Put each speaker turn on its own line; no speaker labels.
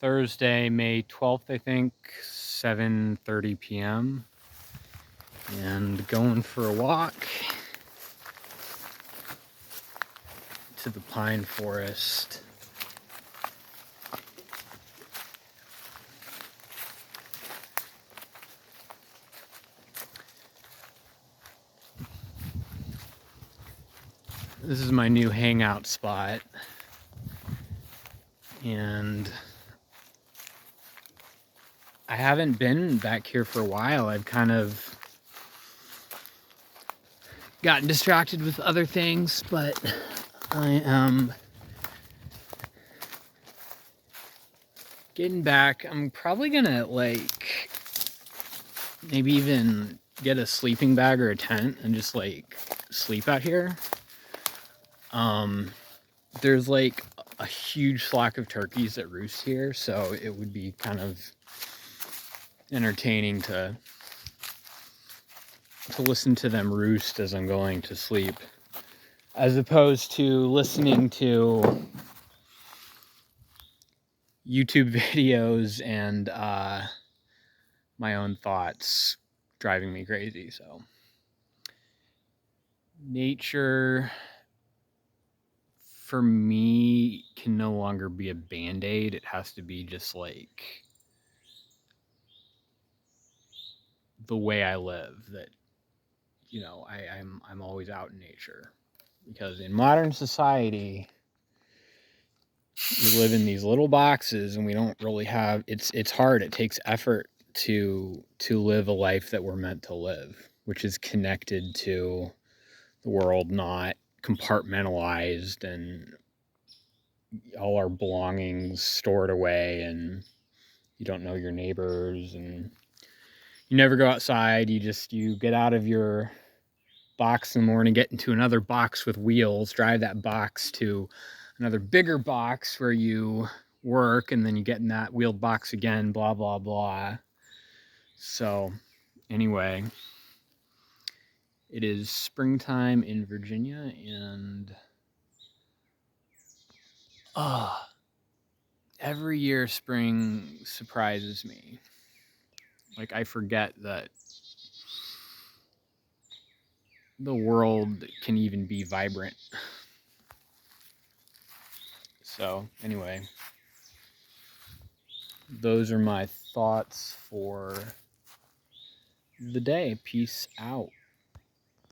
Thursday, May 12th, I think, 7:30 p.m. and going for a walk to the pine forest. This is my new hangout spot, and I haven't been back here for a while. I've kind of gotten distracted with other things, but I am getting back. I'm probably gonna maybe even get a sleeping bag or a tent and just sleep out here. There's a huge flock of turkeys that roost here, so it would be kind of entertaining to listen to them roost as I'm going to sleep, as opposed to listening to YouTube videos and my own thoughts driving me crazy. So nature for me can no longer be a band-aid. It has to be just the way I live, that I'm always out in nature, because in modern society we live in these little boxes and we don't really have, it's hard. It takes effort to live a life that we're meant to live, which is connected to the world, not compartmentalized and all our belongings stored away, and you don't know your neighbors, and you never go outside. You get out of your box in the morning, get into another box with wheels, drive that box to another bigger box where you work, and then you get in that wheeled box again, blah blah blah. So anyway, it is springtime in Virginia, and every year spring surprises me. I forget that the world can even be vibrant. So anyway, those are my thoughts for the day. Peace out.